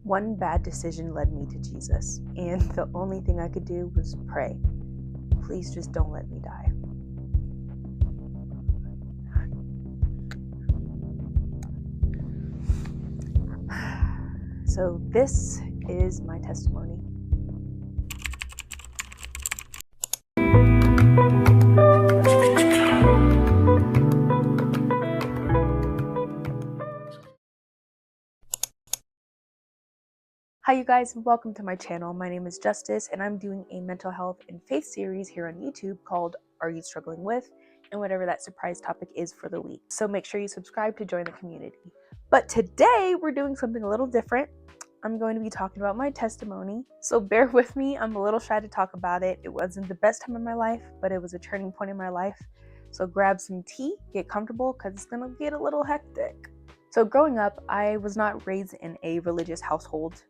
One bad decision led me to Jesus, and the only thing I could do was pray. Please just don't let me die. So this is my testimony. Hi you guys, and welcome to my channel. My name is Justice, and I'm doing a mental health and faith series here on YouTube called Are You Struggling With? And whatever that surprise topic is for the week. So make sure you subscribe to join the community. But today we're doing something a little different. I'm going to be talking about my testimony. So bear with me, I'm a little shy to talk about it. It wasn't the best time in my life, but it was a turning point in my life. So grab some tea, get comfortable, because it's gonna get a little hectic. So growing up, I was not raised in a religious household.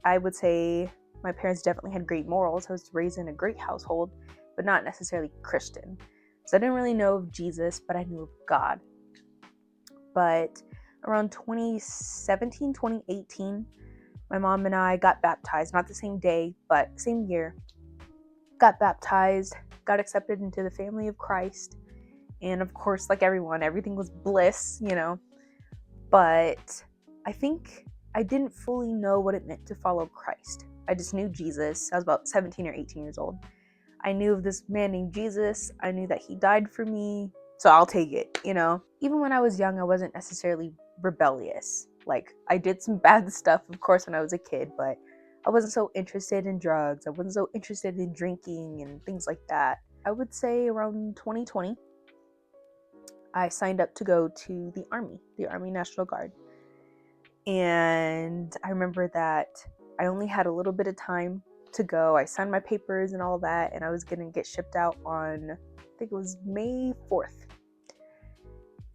I would say my parents definitely had great morals. I was raised in a great household, but not necessarily Christian. So I didn't really know of Jesus, but I knew of God. But around 2017, 2018, my mom and I got baptized, not the same day, but same year. Got baptized, got accepted into the family of Christ. And of course, like everyone, everything was bliss, But I think I didn't fully know what it meant to follow Christ. I just knew Jesus. I was about 17 or 18 years old. I knew of this man named Jesus. I knew that he died for me, so I'll take it, Even when I was young, I wasn't necessarily rebellious. Like, I did some bad stuff, of course, when I was a kid, but I wasn't so interested in drugs. I wasn't so interested in drinking and things like that. I would say around 2020, I signed up to go to the Army National Guard. And I remember that I only had a little bit of time to go. I signed my papers and all that, and I was going to get shipped out on, I think it was May 4th.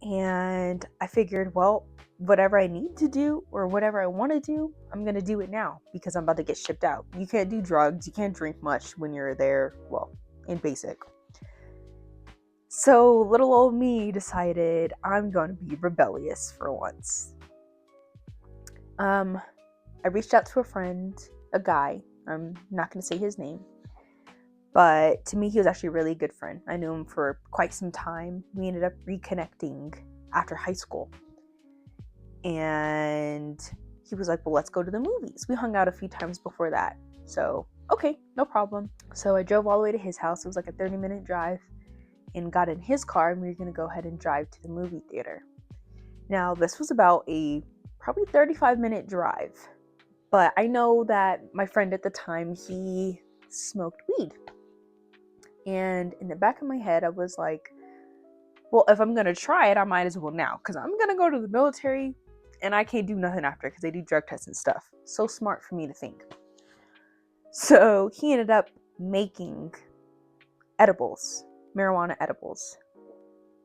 And I figured, well, whatever I need to do or whatever I want to do, I'm going to do it now because I'm about to get shipped out. You can't do drugs. You can't drink much when you're there, in basic. So little old me decided I'm going to be rebellious for once. I reached out to a friend, a guy. I'm not going to say his name. But to me, he was actually a really good friend. I knew him for quite some time. We ended up reconnecting after high school. And he was like, well, let's go to the movies. We hung out a few times before that. So, okay, no problem. So I drove all the way to his house. It was like a 30-minute drive. And got in his car, and we were going to go ahead and drive to the movie theater. Now, this was about a probably 35-minute drive. But I know that my friend at the time, he smoked weed. And in the back of my head, I was like, well, if I'm going to try it, I might as well now. Because I'm going to go to the military, and I can't do nothing after because they do drug tests and stuff. So smart for me to think. So he ended up making edibles, marijuana edibles.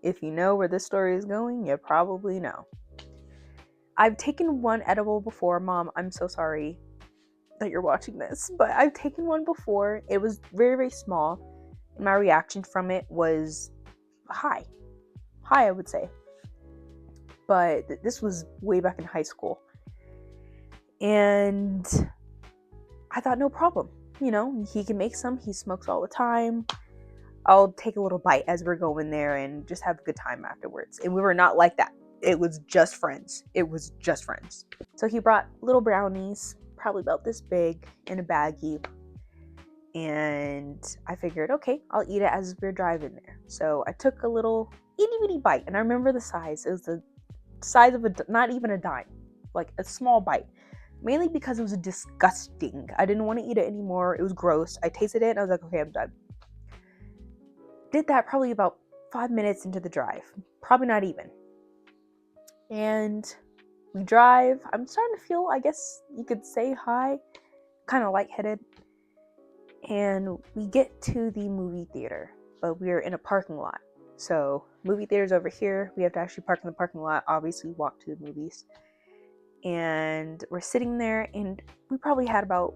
If you know where this story is going, you probably know. I've taken one edible before. Mom, I'm so sorry that you're watching this, but I've taken one before. It was very, very small, and my reaction from it was high, I would say. But this was way back in high school, and I thought, no problem. He can make some. He smokes all the time. I'll take a little bite as we're going there and just have a good time afterwards. And we were not like that. It was just friends. So he brought little brownies, probably about this big, in a baggie. And I figured, okay, I'll eat it as we're driving there. So I took a little itty bitty bite. And I remember the size. It was the size of not even a dime. Like a small bite. Mainly because it was disgusting. I didn't want to eat it anymore. It was gross. I tasted it and I was like, okay, I'm done. Did that probably about 5 minutes into the drive. Probably not even. And we drive. I'm starting to feel, I guess you could say, high. Kind of lightheaded. And we get to the movie theater. But we're in a parking lot. So, movie theater's over here. We have to actually park in the parking lot. Obviously, walk to the movies. And we're sitting there. And we probably had about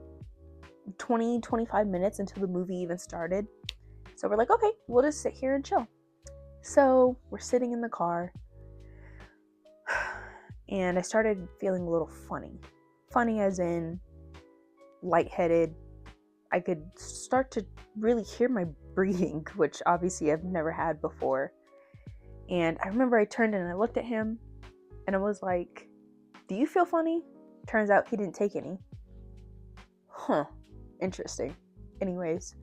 20-25 minutes until the movie even started. So we're like, okay, we'll just sit here and chill. So we're sitting in the car, and I started feeling a little funny. funny as in lightheaded. I could start to really hear my breathing, which obviously I've never had before. And I remember I turned and I looked at him and I was like, "Do you feel funny?" Turns out he didn't take any. Huh. Interesting. Anyways,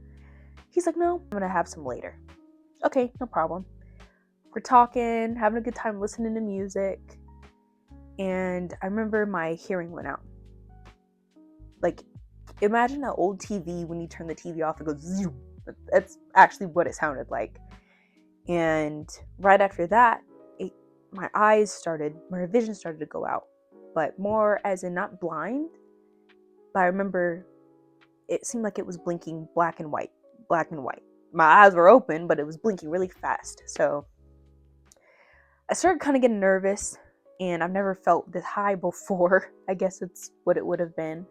he's like, "No, I'm gonna have some later." Okay, no problem. We're talking, having a good time listening to music. And I remember my hearing went out. Like, imagine an old TV when you turn the TV off, it goes zoom. That's actually what it sounded like. And right after that, my vision started to go out. But more as in not blind, but I remember it seemed like it was blinking black and white. My eyes were open, but it was blinking really fast. So I started kind of getting nervous, and I've never felt this high before. I guess it's what it would have been.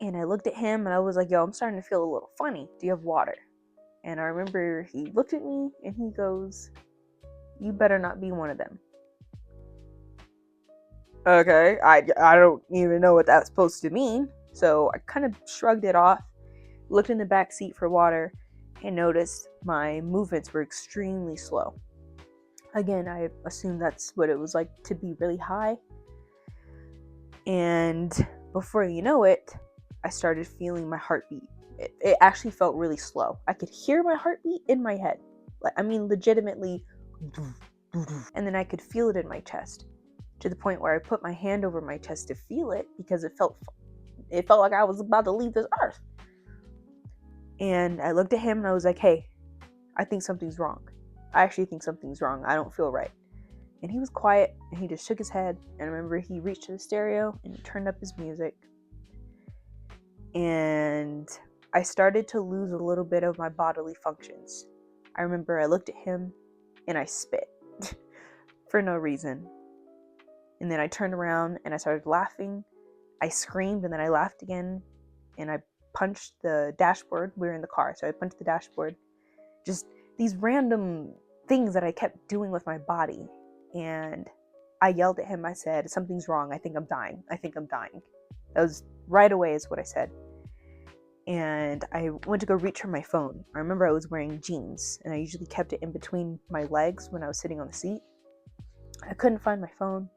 And I looked at him and I was like, "Yo, I'm starting to feel a little funny. Do you have water?" And I remember he looked at me and he goes, "You better not be one of them." Okay, I don't even know what that's supposed to mean. So I kind of shrugged it off, looked in the back seat for water, and noticed my movements were extremely slow. Again, I assumed that's what it was like to be really high. And before you know it, I started feeling my heartbeat. It actually felt really slow. I could hear my heartbeat in my head. Legitimately. And then I could feel it in my chest, to the point where I put my hand over my chest to feel it because it felt like I was about to leave this earth. And I looked at him and I was like, "Hey, I think something's wrong. I actually think something's wrong. I don't feel right." And he was quiet and he just shook his head. And I remember he reached to the stereo and he turned up his music. And I started to lose a little bit of my bodily functions. I remember I looked at him and I spit for no reason. And then I turned around and I started laughing. I screamed and then I laughed again. And I punched the dashboard. We were in the car, so I punched the dashboard. Just these random things that I kept doing with my body. And I yelled at him. I said, "Something's wrong. I think I'm dying. I think I'm dying." That was right away is what I said. And I went to go reach for my phone. I remember I was wearing jeans and I usually kept it in between my legs when I was sitting on the seat. I couldn't find my phone.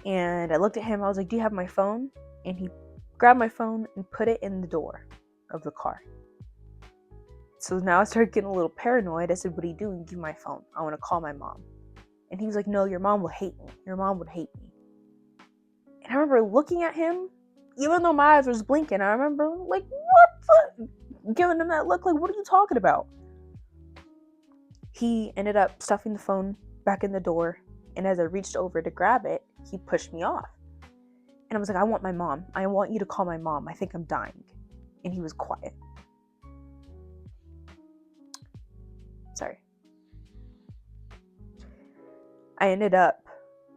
And I looked at him. I was like, "Do you have my phone?" And he grabbed my phone and put it in the door of the car. So now I started getting a little paranoid. I said, "What are you doing? Give me my phone. I want to call my mom." And he was like, "No, your mom will hate me. Your mom would hate me." And I remember looking at him, even though my eyes was blinking. I remember like, what the? Giving him that look like, "What are you talking about?" He ended up stuffing the phone back in the door. And as I reached over to grab it, he pushed me off. And I was like, "I want my mom. I want you to call my mom. I think I'm dying." And he was quiet. Sorry. I ended up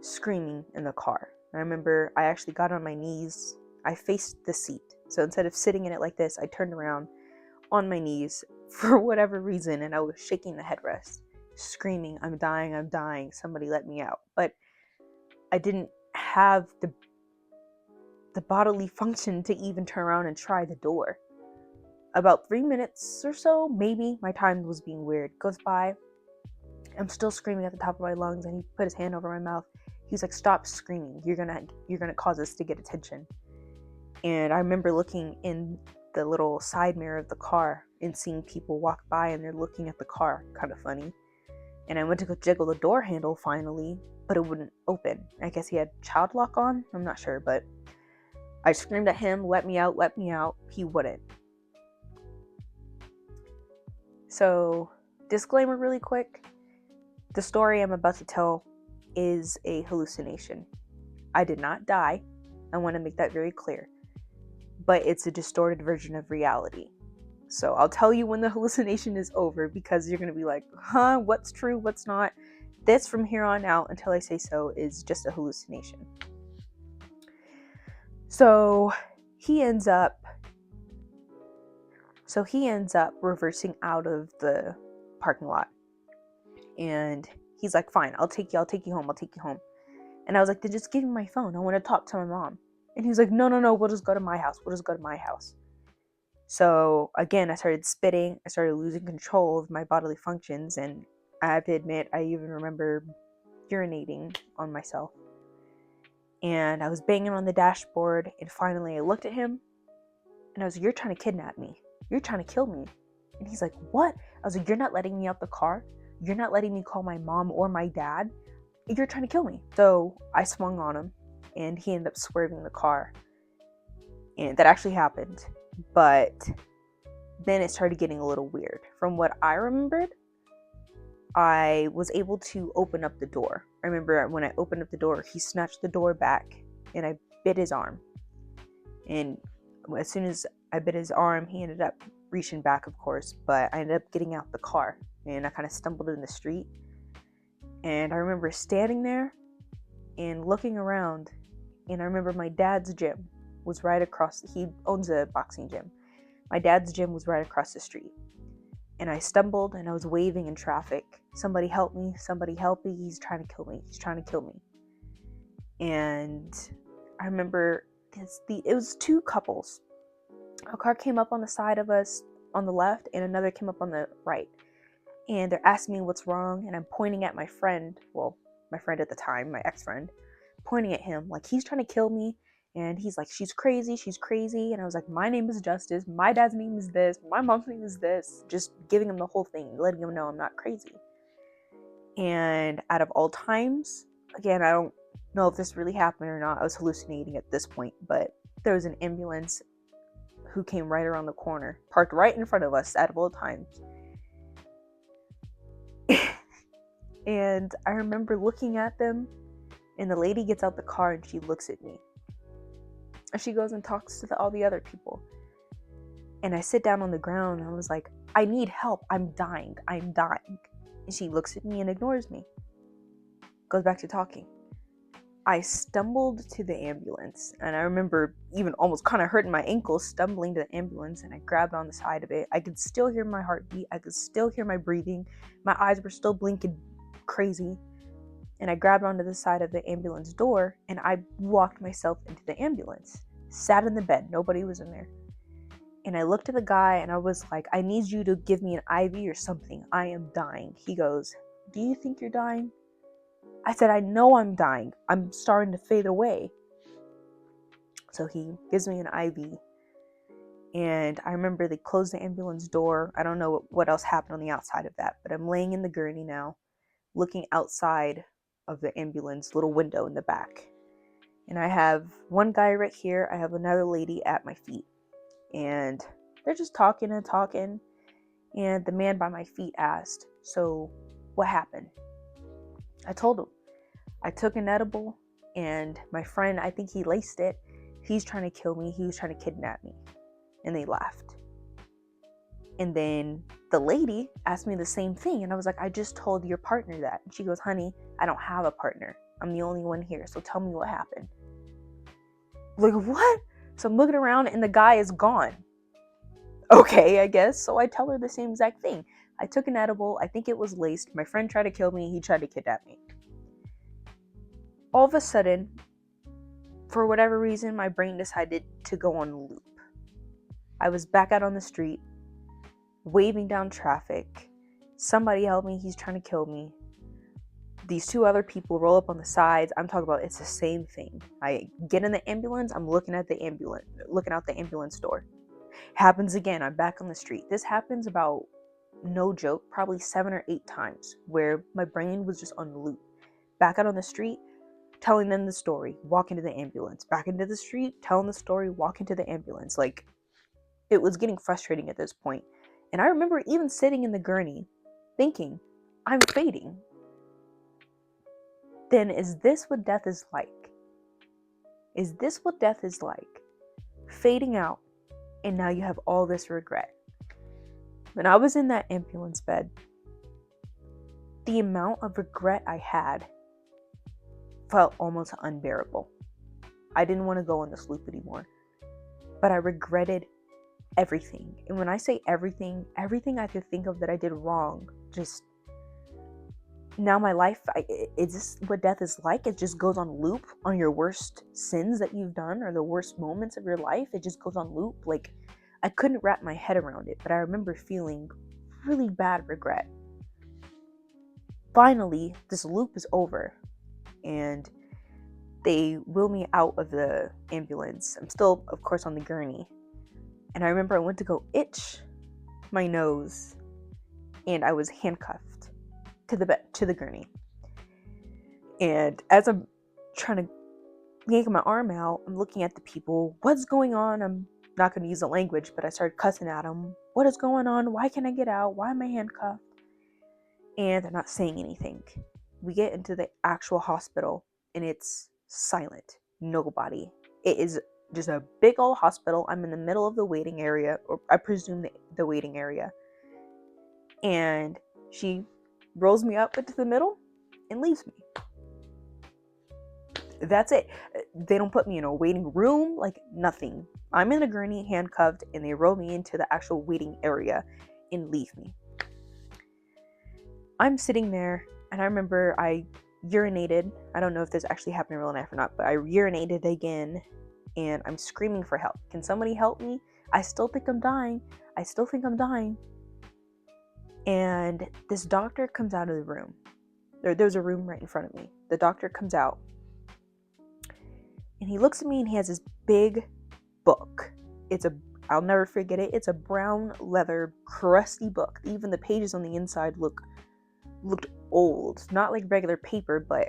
screaming in the car. I remember I actually got on my knees. I faced the seat. So instead of sitting in it like this, I turned around on my knees for whatever reason, and I was shaking the headrest, screaming, "I'm dying, I'm dying. Somebody let me out." But I didn't have the bodily function to even turn around and try the door. About 3 minutes or so, maybe, my time was being weird, goes by. I'm still screaming at the top of my lungs, and he put his hand over my mouth. He was like, "Stop screaming. You're gonna cause us to get attention." And I remember looking in the little side mirror of the car and seeing people walk by and they're looking at the car, kind of funny. And I went to go jiggle the door handle finally, but it wouldn't open. I guess he had child lock on. I'm not sure, but I screamed at him, "Let me out, let me out." He wouldn't. So, disclaimer really quick. The story I'm about to tell is a hallucination. I did not die. I want to make that very clear. But it's a distorted version of reality. So I'll tell you when the hallucination is over, because you're going to be like, "Huh, what's true, what's not?" This from here on out until I say so is just a hallucination. So he ends up reversing out of the parking lot. And he's like, "Fine, I'll take you home. And I was like, "Then just give me my phone. I want to talk to my mom." And he was like, no, no, no, we'll just go to my house. We'll just go to my house. So again, I started spitting. I started losing control of my bodily functions. And I have to admit, I even remember urinating on myself. And I was banging on the dashboard. And finally I looked at him and I was like, you're trying to kidnap me. You're trying to kill me. And he's like, what? I was like, you're not letting me out the car. You're not letting me call my mom or my dad. You're trying to kill me. So I swung on him and he ended up swerving the car. And that actually happened. But then it started getting a little weird. From what I remembered, I was able to open up the door. I remember when I opened up the door, he snatched the door back and I bit his arm. And as soon as I bit his arm, he ended up reaching back, of course, but I ended up getting out the car and I kind of stumbled in the street. And I remember standing there and looking around, and I remember my dad's gym was right across. He owns a boxing gym. My dad's gym was right across the street. And I stumbled and I was waving in traffic. Somebody help me, somebody help me. He's trying to kill me. He's trying to kill me. And I remember it was two couples. A car came up on the side of us on the left and another came up on the right. And they're asking me what's wrong, and I'm pointing at my friend, well, my friend at the time, my ex-friend, pointing at him like he's trying to kill me. And he's like, she's crazy. And I was like, my name is Justice, my dad's name is this, my mom's name is this, just giving him the whole thing, letting him know I'm not crazy. And out of all times, again, I don't know if this really happened or not, I was hallucinating at this point, but there was an ambulance who came right around the corner, parked right in front of us out of all times. And I remember looking at them, and the lady gets out the car and she looks at me. And she goes and talks to all the other people. And I sit down on the ground and I was like, I need help. I'm dying. And she looks at me and ignores me. Goes back to talking. I stumbled to the ambulance, and I remember even almost kind of hurting my ankle stumbling to the ambulance, and I grabbed on the side of it. I could still hear my heartbeat. I could still hear my breathing. My eyes were still blinking crazy. And I grabbed onto the side of the ambulance door and I walked myself into the ambulance. Sat in the bed. Nobody was in there. And I looked at the guy and I was like, I need you to give me an IV or something. I am dying. He goes, do you think you're dying? I said, I know I'm dying. I'm starting to fade away. So he gives me an IV. And I remember they closed the ambulance door. I don't know what else happened on the outside of that, but I'm laying in the gurney now, looking outside of the ambulance little window in the back. And I have one guy right here. I have another lady at my feet. And they're just talking. And the man by my feet asked, so what happened? I told him. I took an edible, and my friend, I think he laced it. He's trying to kill me. He was trying to kidnap me. And they laughed. And then the lady asked me the same thing. And I was like, I just told your partner that. And she goes, honey, I don't have a partner. I'm the only one here. So tell me what happened. Like, what? So I'm looking around and the guy is gone. Okay, I guess. So I tell her the same exact thing. I took an edible. I think it was laced. My friend tried to kill me. He tried to kidnap me. All of a sudden, for whatever reason, my brain decided to go on loop. I was back out on the street, waving down traffic. Somebody help me. He's trying to kill me. These two other people roll up on the sides. I'm talking about it's the same thing. I get in the ambulance. I'm looking out the ambulance door. Happens again. I'm back on the street. This happens about, no joke, probably 7 or 8 times where my brain was just on loop. Back out on the street, telling them the story, walk into the ambulance. Back into the street, telling the story, walk into the ambulance. Like, it was getting frustrating at this point. And I remember even sitting in the gurney thinking, I'm fading. Then is this what death is like? Is this what death is like? Fading out, and now you have all this regret. When I was in that ambulance bed, the amount of regret I had felt almost unbearable. I didn't want to go on this loop anymore, but I regretted everything. And when I say everything I could think of that I did wrong, just now my life, is this what death is like? It just goes on loop on your worst sins that you've done, or the worst moments of your life. It just goes on loop. Like, I couldn't wrap my head around it, but I remember feeling really bad regret. Finally, this loop is over, and they wheel me out of the ambulance. I'm still, of course, on the gurney. And I remember I went to go itch my nose, and I was handcuffed to the gurney. And as I'm trying to yank my arm out, I'm looking at the people. What's going on? I'm not going to use the language, but I started cussing at them. What is going on? Why can't I get out? Why am I handcuffed? And they're not saying anything. We get into the actual hospital, and it's silent. Nobody. It is just a big old hospital. I'm in the middle of the waiting area, or I presume the waiting area. And she rolls me up into the middle and leaves me. That's it. They don't put me in a waiting room, like nothing. I'm in a gurney, handcuffed, and they roll me into the actual waiting area and leave me. I'm sitting there, and I remember I urinated. I don't know if this actually happened in real life or not, but I urinated again, and I'm screaming for help. Can somebody help me? I still think I'm dying. And this doctor comes out of the room. There's a room right in front of me. The doctor comes out, and he looks at me, and he has this big book. I'll never forget it. It's a brown leather, crusty book. Even the pages on the inside looked old. Not like regular paper, but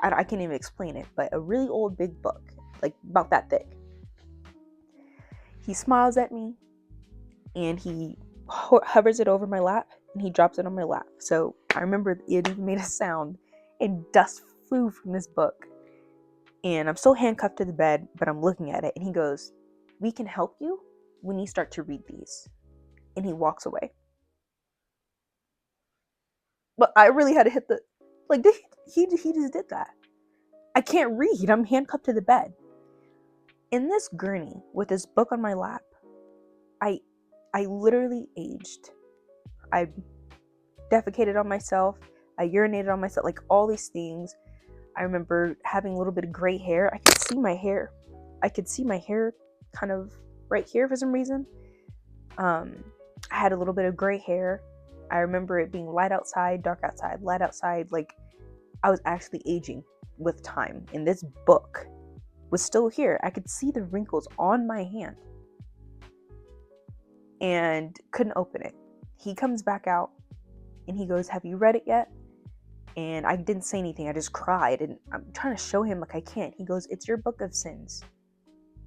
I can't even explain it. But a really old big book, like about that thick. He smiles at me, and he hovers it over my lap, and he drops it on my lap. So I remember it even made a sound, and dust flew from this book. And I'm still handcuffed to the bed, but I'm looking at it, and he goes, "We can help you when you start to read these." And he walks away. But I really had to hit he just did that. I can't read. I'm handcuffed to the bed. In this gurney with this book on my lap, I literally aged. I defecated on myself. I urinated on myself, like all these things. I remember having a little bit of gray hair. I could see my hair kind of right here for some reason. I had a little bit of gray hair. I remember it being light outside, dark outside, light outside. Like, I was actually aging with time. And this book was still here. I could see the wrinkles on my hand. And couldn't open it. He comes back out, and he goes, "Have you read it yet?" And I didn't say anything. I just cried, and I'm trying to show him like I can't. He goes, "It's your book of sins.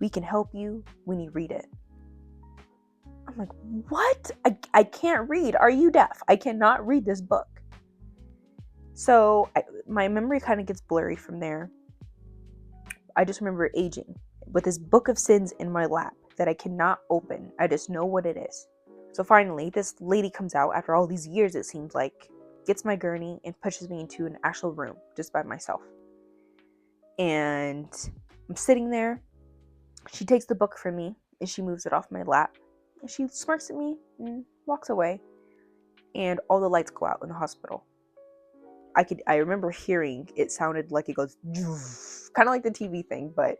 We can help you when you read it." I'm like, what? I can't read. Are you deaf? I cannot read this book. So my memory kind of gets blurry from there. I just remember aging with this book of sins in my lap that I cannot open. I just know what it is. So finally, this lady comes out after all these years, it seems like, gets my gurney and pushes me into an actual room just by myself. And I'm sitting there. She takes the book from me, and she moves it off my lap. And she smirks at me and walks away. And all the lights go out in the hospital. I remember hearing it sounded like it goes kind of like the TV thing, but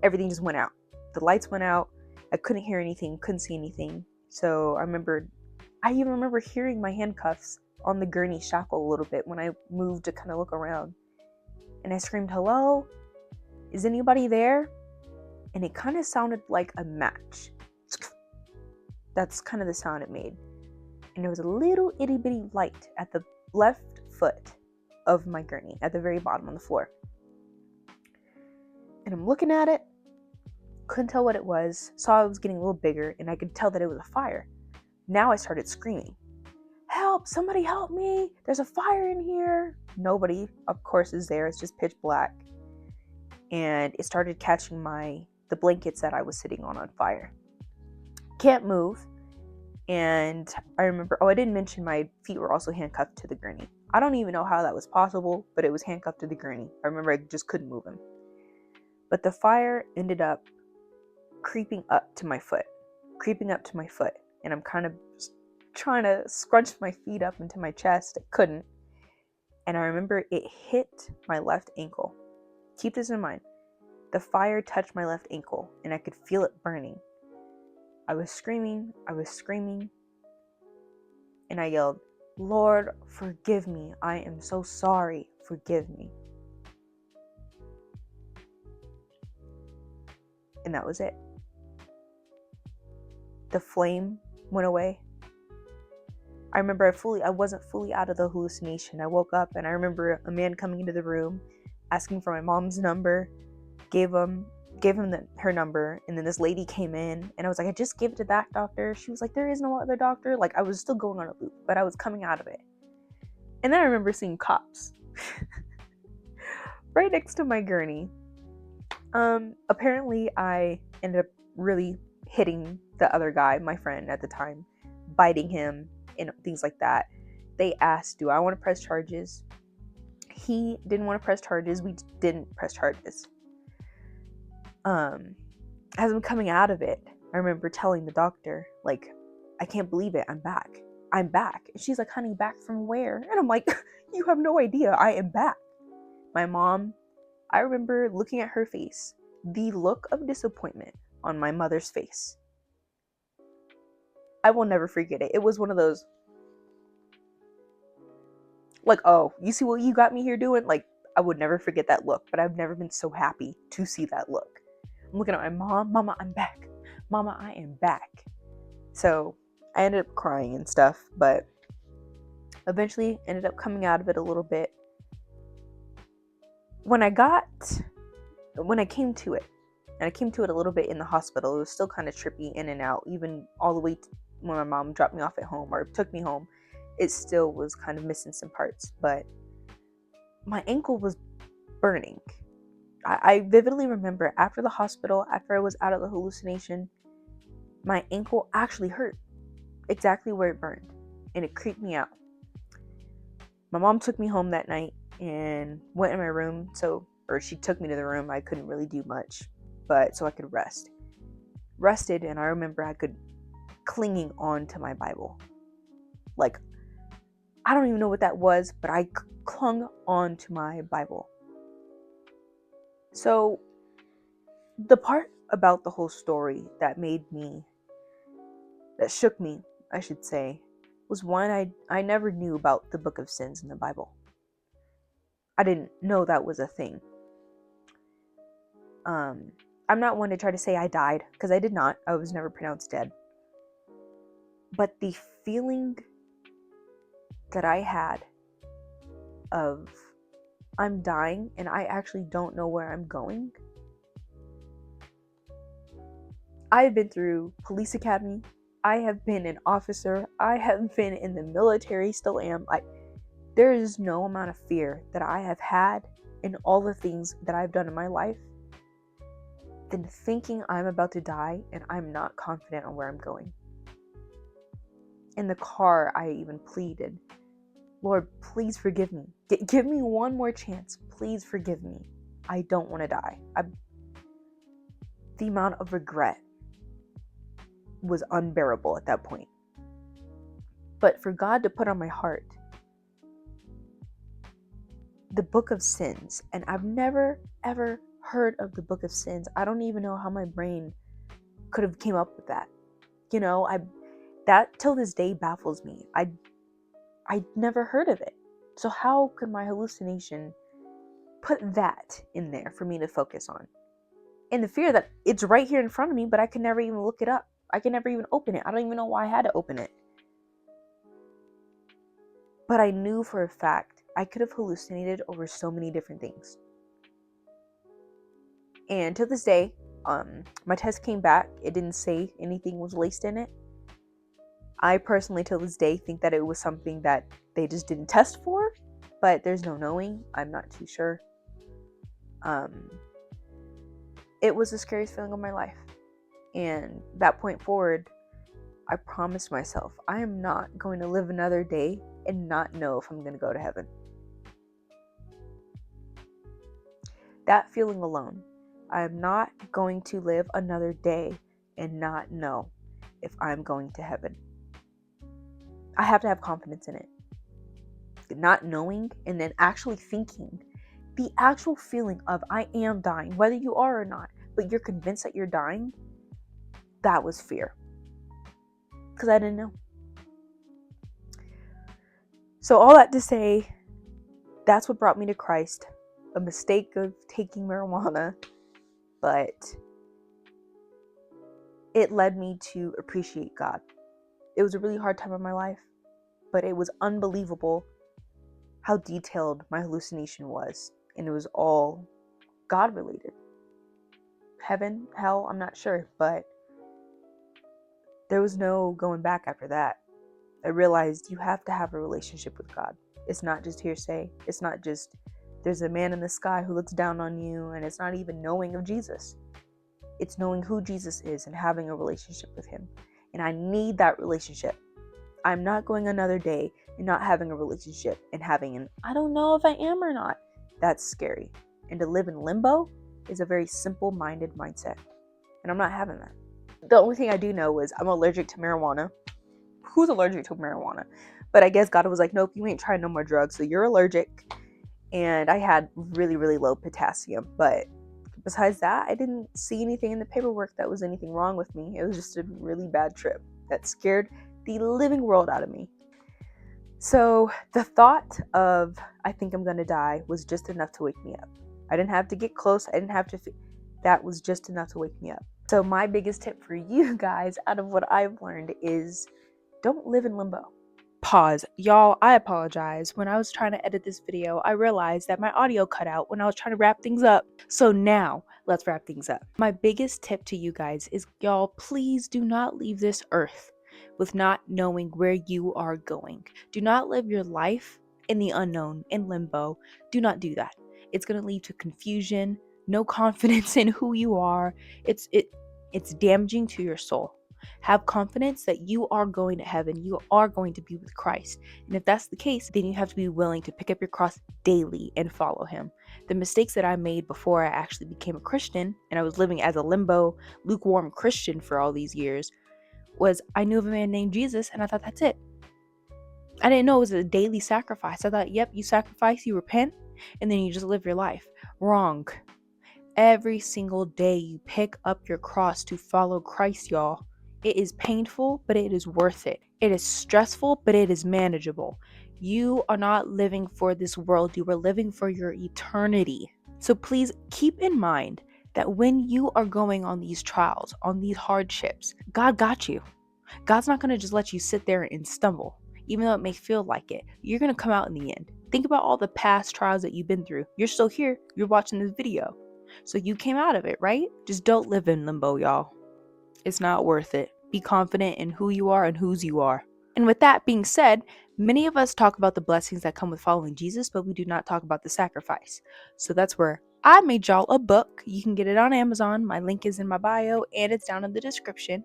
everything just went out. The lights went out. I couldn't hear anything, couldn't see anything. So I even remember hearing my handcuffs on the gurney shackle a little bit when I moved to kind of look around. And I screamed, "Hello? Is anybody there?" And it kind of sounded like a match. That's kind of the sound it made. And there was a little itty bitty light at the left foot of my gurney, at the very bottom on the floor. And I'm looking at it, couldn't tell what it was, saw it was getting a little bigger, and I could tell that it was a fire. Now I started screaming, "Help, somebody help me, there's a fire in here." Nobody, of course, is there. It's just pitch black. And it started catching the blankets that I was sitting on fire. Can't move. And I remember, I didn't mention my feet were also handcuffed to the gurney. I don't even know how that was possible, but it was handcuffed to the gurney. I remember I just couldn't move him. But the fire ended up creeping up to my foot. And I'm kind of trying to scrunch my feet up into my chest. I couldn't. and I remember it hit my left ankle. Keep this in mind. The fire touched my left ankle, and I could feel it burning. I was screaming, and I yelled, "Lord, forgive me. I am so sorry. Forgive me." And that was it. The flame went away. I remember I wasn't fully out of the hallucination. I woke up and I remember a man coming into the room, asking for my mom's number, gave him her number, and then this lady came in, and I was like, "I just gave it to that doctor." She was like, "There is no other doctor." Like, I was still going on a loop, but I was coming out of it. And then I remember seeing cops right next to my gurney. Apparently I ended up really hitting the other guy, my friend at the time, biting him and things like that. They asked, do I want to press charges? He didn't want to press charges. We didn't press charges. As I'm coming out of it, I remember telling the doctor, like, "I can't believe it. I'm back. I'm back." And she's like, "Honey, back from where?" And I'm like, "You have no idea. I am back." My mom, I remember looking at her face, the look of disappointment on my mother's face. I will never forget it. It was one of those, like, "Oh, you see what you got me here doing?" Like, I would never forget that look, but I've never been so happy to see that look. I'm looking at my mom. "Mama, I'm back. Mama, I am back." So I ended up crying and stuff, but eventually ended up coming out of it a little bit. When I came to it, and I came to it a little bit in the hospital, it was still kind of trippy in and out, even all the way to when my mom dropped me off at home or took me home. It still was kind of missing some parts, but my ankle was burning. I vividly remember after the hospital, after I was out of the hallucination, my ankle actually hurt exactly where it burned, and it creeped me out. My mom took me home that night and went in my room, or she took me to the room. I couldn't really do much, but so I could rested, and I remember I could clinging on to my Bible. Like, I don't even know what that was, but I clung on to my Bible. So the part about the whole story that shook me, I should say, was one, I never knew about the book of sins in the Bible. I didn't know that was a thing. I'm not one to try to say I died, because I did not. I was never pronounced dead. But the feeling that I had of I'm dying and I actually don't know where I'm going. I've been through police academy. I have been an officer. I have been in the military, still am. There is no amount of fear that I have had in all the things that I've done in my life than thinking I'm about to die and I'm not confident on where I'm going. In the car, I even pleaded, "Lord, please forgive me. Give me one more chance. Please forgive me. I don't want to die." The amount of regret was unbearable at that point. But for God to put on my heart the book of sins, and I've never ever heard of the book of sins. I don't even know how my brain could have came up with that. That till this day baffles me. I never heard of it. So how could my hallucination put that in there for me to focus on? And the fear that it's right here in front of me, but I could never even look it up. I could never even open it. I don't even know why I had to open it. But I knew for a fact I could have hallucinated over so many different things. And to this day, my test came back. It didn't say anything was laced in it. I personally, till this day, think that it was something that they just didn't test for, but there's no knowing. I'm not too sure. It was the scariest feeling of my life. And that point forward, I promised myself, I am not going to live another day and not know if I'm going to go to heaven. That feeling alone, I am not going to live another day and not know if I'm going to heaven. I have to have confidence in it. not knowing and then actually thinking, the actual feeling of I am dying, whether you are or not, but you're convinced that you're dying, that was fear. Because I didn't know. So all that to say, that's what brought me to Christ. A mistake of taking marijuana, but it led me to appreciate God. It was a really hard time in my life, but it was unbelievable how detailed my hallucination was. And it was all God related. Heaven, hell, I'm not sure, but there was no going back after that. I realized you have to have a relationship with God. It's not just hearsay. It's not just there's a man in the sky who looks down on you, and it's not even knowing of Jesus. It's knowing who Jesus is and having a relationship with him. And I need that relationship. I'm not going another day and not having a relationship and having an I don't know if I am or not. That's scary. And to live in limbo is a very simple-minded mindset. And I'm not having that. The only thing I do know is I'm allergic to marijuana. Who's allergic to marijuana? But I guess God was like, nope, you ain't trying no more drugs, so you're allergic. And I had really, really low potassium. But besides that, I didn't see anything in the paperwork that was anything wrong with me. It was just a really bad trip that scared the living world out of me. So the thought of, I think I'm going to die, was just enough to wake me up. I didn't have to get close. I didn't have to, that was just enough to wake me up. So my biggest tip for you guys out of what I've learned is don't live in limbo. Pause. Y'all, I apologize. When I was trying to edit this video, I realized that my audio cut out when I was trying to wrap things up. So now, let's wrap things up. My biggest tip to you guys is, y'all, please do not leave this earth with not knowing where you are going. Do not live your life in the unknown, in limbo. Do not do that. It's going to lead to confusion, no confidence in who you are. It's damaging to your soul. Have confidence that you are going to heaven. You are going to be with Christ. And if that's the case, then you have to be willing to pick up your cross daily and follow him. The mistakes that I made before I actually became a Christian, and I was living as a limbo, lukewarm Christian for all these years, was I knew of a man named Jesus, and I thought that's it. I didn't know it was a daily sacrifice. I thought, yep, you sacrifice, you repent, and then you just live your life. Wrong. Every single day you pick up your cross to follow Christ, y'all. It is painful, but it is worth it. It is stressful, but it is manageable. You are not living for this world. You are living for your eternity. So please keep in mind that when you are going on these trials, on these hardships, God got you. God's not going to just let you sit there and stumble, even though it may feel like it. You're going to come out in the end. Think about all the past trials that you've been through. You're still here. You're watching this video. So you came out of it, right? Just don't live in limbo, y'all. It's not worth it. Be confident in who you are and whose you are. And with that being said, many of us talk about the blessings that come with following Jesus, but we do not talk about the sacrifice. So that's where I made y'all a book. You can get it on Amazon. My link is in my bio and it's down in the description.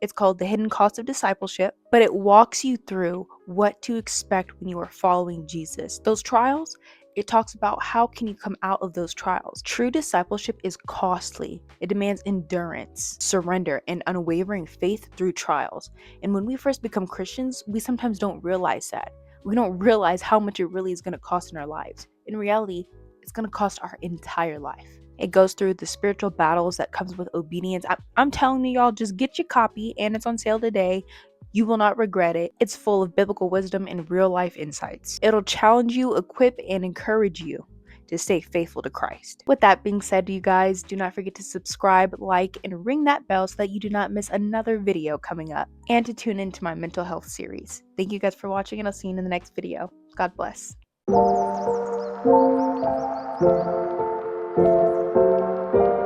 It's called The Hidden Cost of Discipleship, but it walks you through what to expect when you are following Jesus. Those trials, it talks about how can you come out of those trials. True discipleship is costly. It demands endurance, surrender, and unwavering faith through trials. And when we first become Christians, we sometimes don't realize that. We don't realize how much it really is going to cost in our lives. In reality, it's going to cost our entire life. It goes through the spiritual battles that comes with obedience. I'm telling you, y'all, just get your copy, and it's on sale today. You will not regret it. It's full of biblical wisdom and real life insights. It'll challenge you, equip, and encourage you to stay faithful to Christ. With that being said, you guys, do not forget to subscribe, like, and ring that bell so that you do not miss another video coming up, and to tune into my mental health series. Thank you guys for watching, and I'll see you in the next video. God bless.